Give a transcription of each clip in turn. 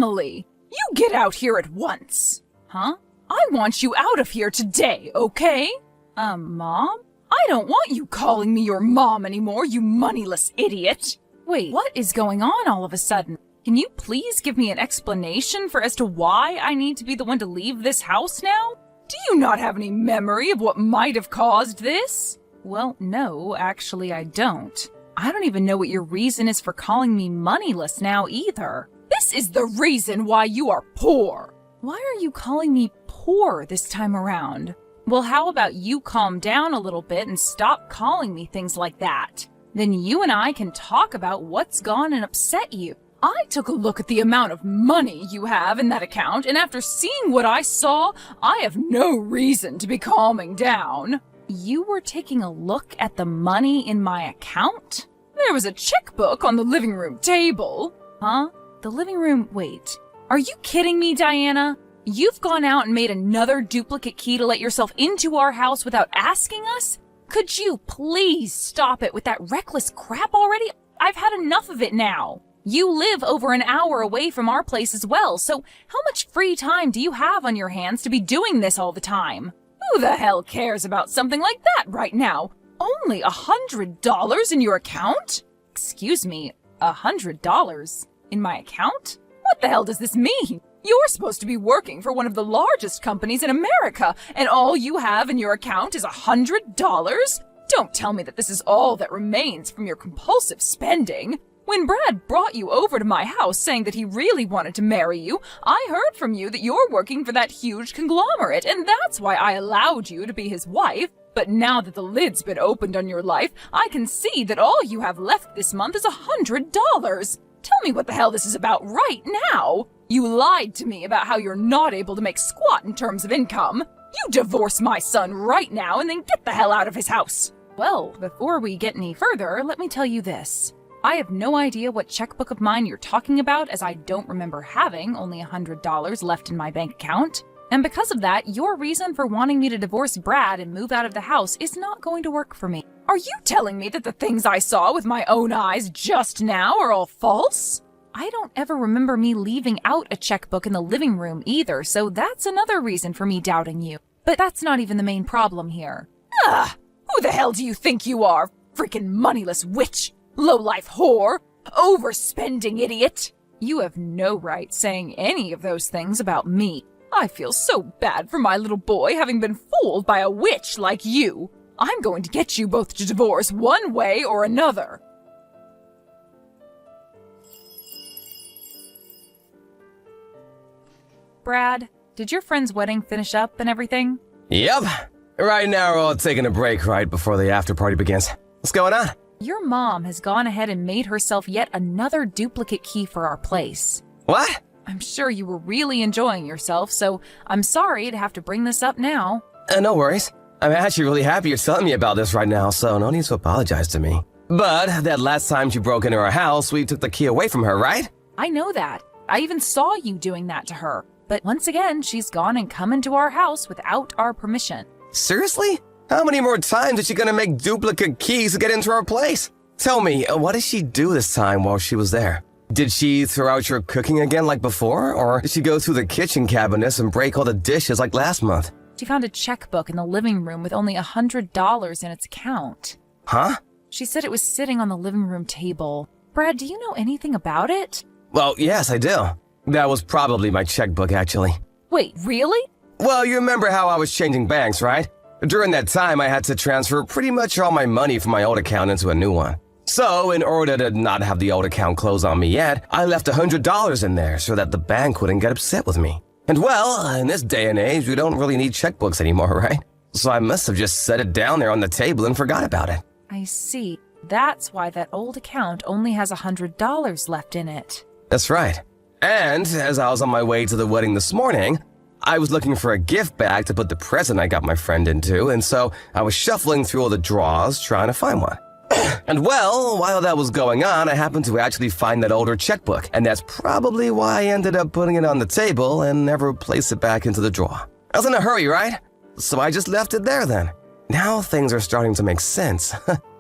Emily, you get out here at once. Huh? I want you out of here today, okay? Mom? I don't want you calling me your mom anymore, you moneyless idiot. Wait, what is going on all of a sudden? Can you please give me an explanation as to why I need to be the one to leave this house now? Do you not have any memory of what might have caused this? Well, no, actually I don't. I don't even know what your reason is for calling me moneyless now either. This is the reason why you are poor. Why are you calling me poor this time around? Well, how about you calm down a little bit and stop calling me things like that? Then you and I can talk about what's gone and upset you. I took a look at the amount of money you have in that account, and after seeing what I saw, I have no reason to be calming down. You were taking a look at the money in my account? There was a checkbook on the living room table. Huh? The living room, wait. Are you kidding me, Diana? You've gone out and made another duplicate key to let yourself into our house without asking us? Could you please stop it with that reckless crap already? I've had enough of it now. You live over an hour away from our place as well, so how much free time do you have on your hands to be doing this all the time? Who the hell cares about something like that right now? Only $100 in your account? Excuse me, $100 in my account? What the hell does this mean? You're supposed to be working for one of the largest companies in America, and all you have in your account is $100? Don't tell me that this is all that remains from your compulsive spending. When Brad brought you over to my house saying that he really wanted to marry you, I heard from you that you're working for that huge conglomerate, and that's why I allowed you to be his wife. But now that the lid's been opened on your life, I can see that all you have left this month is $100. Tell me what the hell this is about right now. You lied to me about how you're not able to make squat in terms of income. You divorce my son right now and then get the hell out of his house. Well, before we get any further, let me tell you this. I have no idea what checkbook of mine you're talking about, as I don't remember having only $100 left in my bank account. And because of that, your reason for wanting me to divorce Brad and move out of the house is not going to work for me. Are you telling me that the things I saw with my own eyes just now are all false? I don't ever remember me leaving out a checkbook in the living room either, so that's another reason for me doubting you. But that's not even the main problem here. Ugh! Who the hell do you think you are? Freaking moneyless witch! Low-life whore! Overspending idiot! You have no right saying any of those things about me. I feel so bad for my little boy having been fooled by a witch like you. I'm going to get you both to divorce one way or another. Brad, did your friend's wedding finish up and everything? Yep. Right now we're all taking a break right before the after party begins. What's going on? Your mom has gone ahead and made herself yet another duplicate key for our place. What? I'm sure you were really enjoying yourself, so I'm sorry to have to bring this up now. No worries. I'm actually really happy you're telling me about this right now, so no need to apologize to me. But that last time she broke into our house, we took the key away from her, right? I know that. I even saw you doing that to her. But once again, she's gone and come into our house without our permission. Seriously? How many more times is she gonna make duplicate keys to get into our place? Tell me, what did she do this time while she was there? Did she throw out your cooking again like before? Or did she go through the kitchen cabinets and break all the dishes like last month? She found a checkbook in the living room with only $100 in its account. Huh? She said it was sitting on the living room table. Brad, do you know anything about it? Well, yes, I do. That was probably my checkbook, actually. Wait, really? Well, you remember how I was changing banks, right? During that time, I had to transfer pretty much all my money from my old account into a new one. So, in order to not have the old account close on me yet, I left $100 in there so that the bank wouldn't get upset with me. And well, in this day and age, we don't really need checkbooks anymore, right? So I must have just set it down there on the table and forgot about it. I see. That's why that old account only has $100 left in it. That's right. And as I was on my way to the wedding this morning, I was looking for a gift bag to put the present I got my friend into, and so I was shuffling through all the drawers trying to find one. And well, while that was going on, I happened to actually find that older checkbook, and that's probably why I ended up putting it on the table and never placed it back into the drawer. I was in a hurry, right? So I just left it there then. Now things are starting to make sense.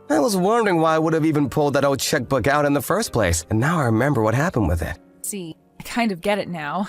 I was wondering why I would have even pulled that old checkbook out in the first place, and now I remember what happened with it. See, I kind of get it now.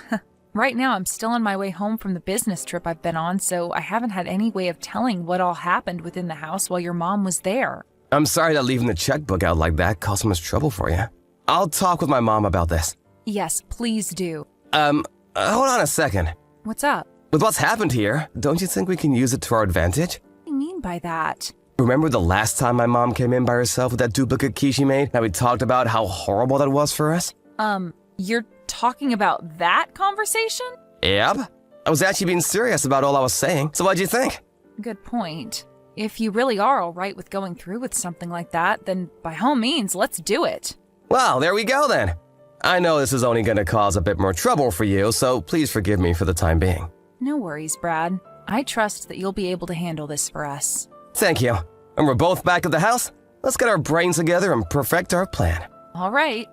Right now, I'm still on my way home from the business trip I've been on, so I haven't had any way of telling what all happened within the house while your mom was there. I'm sorry that leaving the checkbook out like that caused so much trouble for you. I'll talk with my mom about this. Yes, please do. Hold on a second. What's up? With what's happened here, don't you think we can use it to our advantage? What do you mean by that? Remember the last time my mom came in by herself with that duplicate key she made? That we talked about how horrible that was for us? You're talking about that conversation? Yep. I was actually being serious about all I was saying, so what'd you think? Good point. If you really are all right with going through with something like that, then by all means, let's do it. Well, there we go then. I know this is only going to cause a bit more trouble for you, so please forgive me for the time being. No worries, Brad. I trust that you'll be able to handle this for us. Thank you. And we're both back at the house? Let's get our brains together and perfect our plan. All right.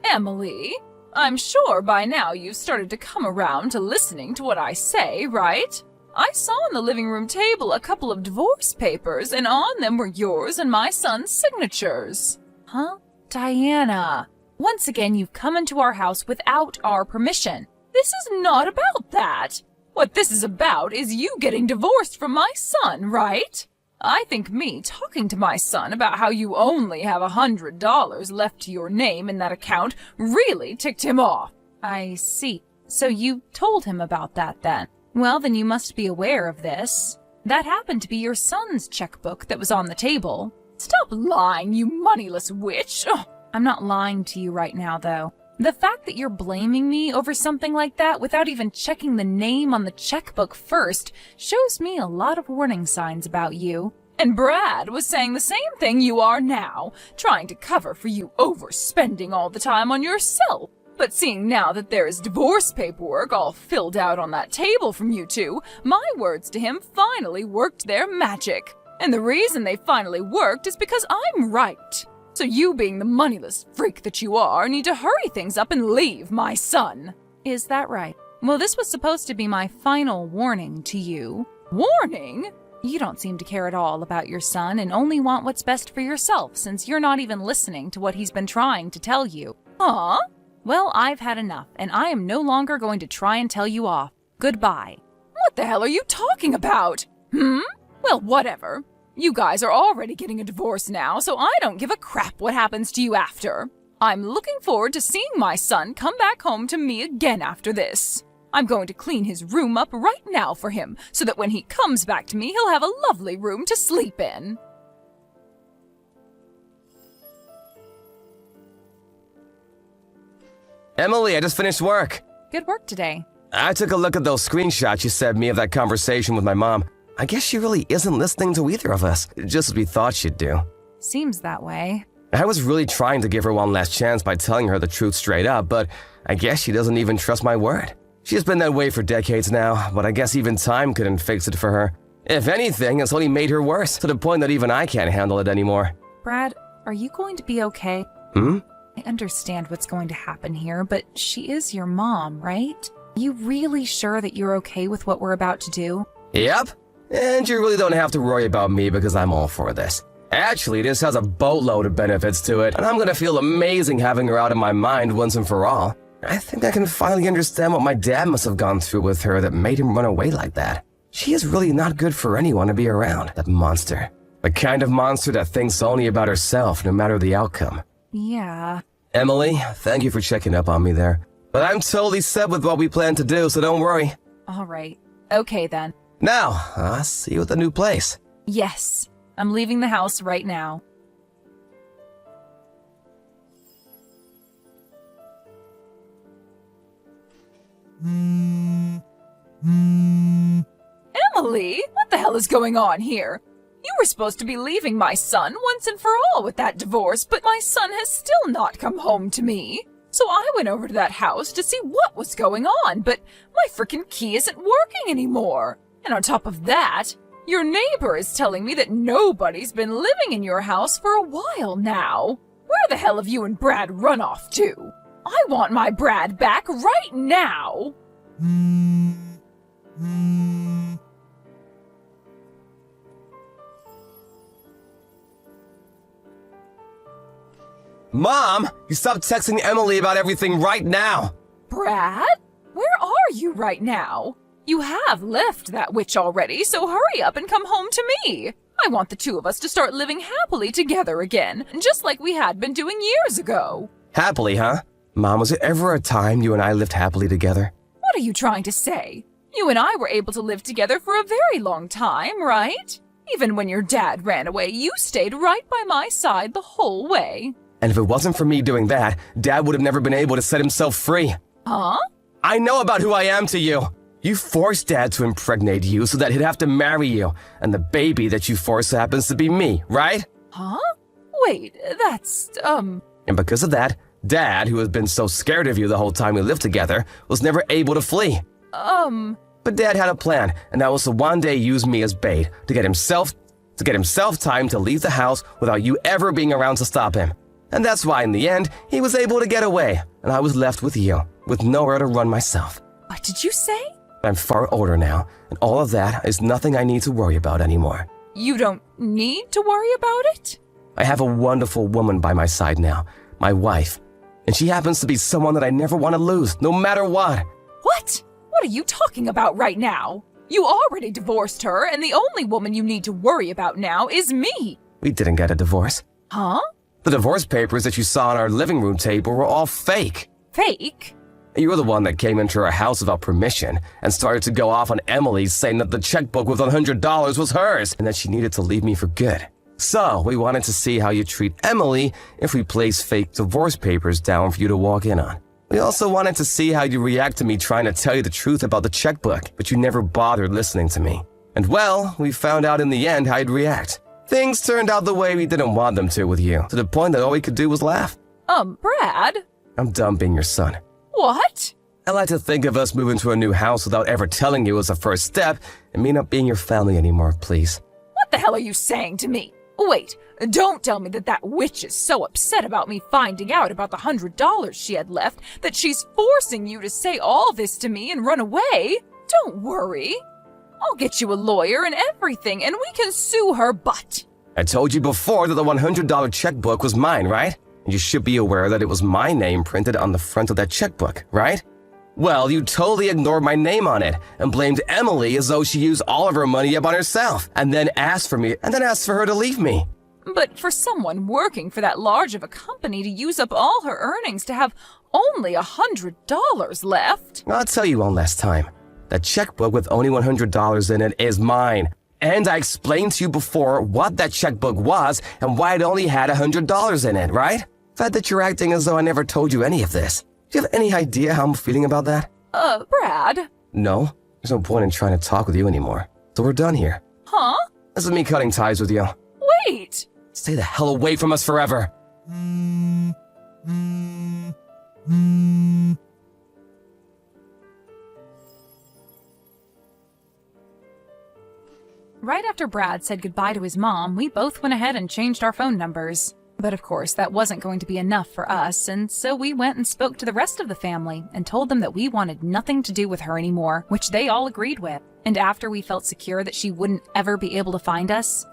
Emily, I'm sure by now you've started to come around to listening to what I say, right? I saw on the living room table a couple of divorce papers, and on them were yours and my son's signatures. Huh? Diana, once again you've come into our house without our permission. This is not about that. What this is about is you getting divorced from my son, right? I think me talking to my son about how you only have $100 left to your name in that account really ticked him off. I see. So you told him about that then? Well, then you must be aware of this. That happened to be your son's checkbook that was on the table. Stop lying, you moneyless witch! Ugh. I'm not lying to you right now, though. The fact that you're blaming me over something like that without even checking the name on the checkbook first shows me a lot of warning signs about you. And Brad was saying the same thing you are now, trying to cover for you overspending all the time on yourself. But seeing now that there is divorce paperwork all filled out on that table from you two, my words to him finally worked their magic. And the reason they finally worked is because I'm right. So you, being the moneyless freak that you are, need to hurry things up and leave my son. Is that right? Well, this was supposed to be my final warning to you. Warning? You don't seem to care at all about your son and only want what's best for yourself, since you're not even listening to what he's been trying to tell you. Huh? Well, I've had enough, and I am no longer going to try and tell you off. Goodbye. What the hell are you talking about? Well, whatever. You guys are already getting a divorce now, so I don't give a crap what happens to you after. I'm looking forward to seeing my son come back home to me again after this. I'm going to clean his room up right now for him, so that when he comes back to me, he'll have a lovely room to sleep in. Emily, I just finished work. Good work today. I took a look at those screenshots you sent me of that conversation with my mom. I guess she really isn't listening to either of us, just as we thought she'd do. Seems that way. I was really trying to give her one last chance by telling her the truth straight up, but I guess she doesn't even trust my word. She's been that way for decades now, but I guess even time couldn't fix it for her. If anything, it's only made her worse, to the point that even I can't handle it anymore. Brad, are you going to be okay? I understand what's going to happen here, but she is your mom, right? You really sure that you're okay with what we're about to do? Yep. And you really don't have to worry about me because I'm all for this. Actually, this has a boatload of benefits to it, and I'm gonna feel amazing having her out of my mind once and for all. I think I can finally understand what my dad must have gone through with her that made him run away like that. She is really not good for anyone to be around, that monster. The kind of monster that thinks only about herself, no matter the outcome. Yeah. Emily, thank you for checking up on me there. But I'm totally set with what we plan to do, so don't worry. All right. Okay, then. Now, I'll see you at the new place. Yes. I'm leaving the house right now. Emily, what the hell is going on here? You were supposed to be leaving my son once and for all with that divorce, but my son has still not come home to me. So I went over to that house to see what was going on, but my frickin' key isn't working anymore. And on top of that, your neighbor is telling me that nobody's been living in your house for a while now. Where the hell have you and Brad run off to? I want my Brad back right now! Mom, you stop texting Emily about everything right now. Brad? Where are you right now? You have left that witch already, so hurry up and come home to me. I want the two of us to start living happily together again, just like we had been doing years ago. Happily, huh? Mom, was there ever a time you and I lived happily together? What are you trying to say? You and I were able to live together for a very long time, right? Even when your dad ran away, you stayed right by my side the whole way. And if it wasn't for me doing that, Dad would have never been able to set himself free. Huh? I know about who I am to you. You forced Dad to impregnate you so that he'd have to marry you. And the baby that you forced happens to be me, right? Huh? Wait, that's, And because of that, Dad, who has been so scared of you the whole time we lived together, was never able to flee. But Dad had a plan, and that was to one day use me as bait to get himself time to leave the house without you ever being around to stop him. And that's why in the end, he was able to get away, and I was left with you, with nowhere to run myself. What did you say? I'm far older now, and all of that is nothing I need to worry about anymore. You don't need to worry about it? I have a wonderful woman by my side now, my wife, and she happens to be someone that I never want to lose, no matter what. What? What are you talking about right now? You already divorced her, and the only woman you need to worry about now is me. We didn't get a divorce. Huh? The divorce papers that you saw on our living room table were all fake. Fake? You were the one that came into our house without permission and started to go off on Emily saying that the checkbook with $100 was hers and that she needed to leave me for good. So we wanted to see how you treat Emily if we place fake divorce papers down for you to walk in on. We also wanted to see how you react to me trying to tell you the truth about the checkbook, but you never bothered listening to me. And well, we found out in the end how you'd react. Things turned out the way we didn't want them to with you, to the point that all we could do was laugh. Brad? I'm done being your son. What? I like to think of us moving to a new house without ever telling you as a first step, and me not being your family anymore, please. What the hell are you saying to me? Wait, don't tell me that witch is so upset about me finding out about the $100 she had left that she's forcing you to say all this to me and run away. Don't worry. I'll get you a lawyer and everything, and we can sue her butt. I told you before that the $100 checkbook was mine, right? You should be aware that it was my name printed on the front of that checkbook, right? Well, you totally ignored my name on it and blamed Emily as though she used all of her money up on herself and then asked for her to leave me. But for someone working for that large of a company to use up all her earnings to have only $100 left. I'll tell you one last time. That checkbook with only $100 in it is mine. And I explained to you before what that checkbook was and why it only had $100 in it, right? Fact that you're acting as though I never told you any of this. Do you have any idea how I'm feeling about that? Brad? No, there's no point in trying to talk with you anymore. So we're done here. Huh? This is me cutting ties with you. Wait! Stay the hell away from us forever. Right after Brad said goodbye to his mom, we both went ahead and changed our phone numbers. But of course, that wasn't going to be enough for us, and so we went and spoke to the rest of the family and told them that we wanted nothing to do with her anymore, which they all agreed with. And after we felt secure that she wouldn't ever be able to find us,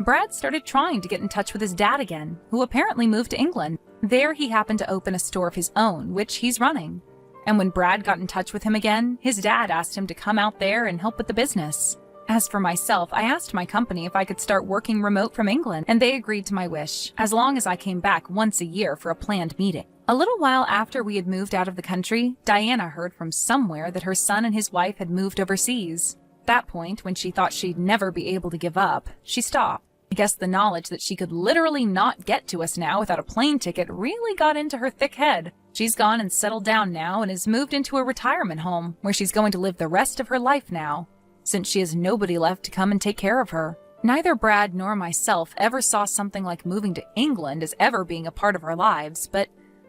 Brad started trying to get in touch with his dad again, who apparently moved to England. There he happened to open a store of his own, which he's running. And when Brad got in touch with him again, his dad asked him to come out there and help with the business. As for myself, I asked my company if I could start working remote from England, and they agreed to my wish, as long as I came back once a year for a planned meeting. A little while after we had moved out of the country, Diana heard from somewhere that her son and his wife had moved overseas. At that point, when she thought she'd never be able to give up, she stopped. I guess the knowledge that she could literally not get to us now without a plane ticket really got into her thick head. She's gone and settled down now and has moved into a retirement home, where she's going to live the rest of her life now, since she has nobody left to come and take care of her. Neither Brad nor myself ever saw something like moving to England as ever being a part of our lives, but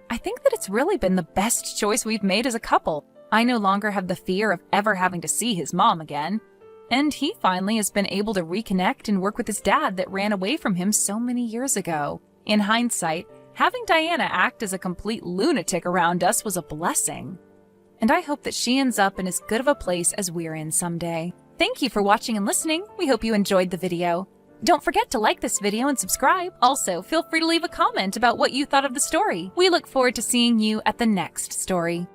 I think that it's really been the best choice we've made as a couple. I no longer have the fear of ever having to see his mom again, and he finally has been able to reconnect and work with his dad that ran away from him so many years ago. In hindsight, having Diana act as a complete lunatic around us was a blessing. And I hope that she ends up in as good of a place as we're in someday. Thank you for watching and listening. We hope you enjoyed the video. Don't forget to like this video and subscribe. Also, feel free to leave a comment about what you thought of the story. We look forward to seeing you at the next story.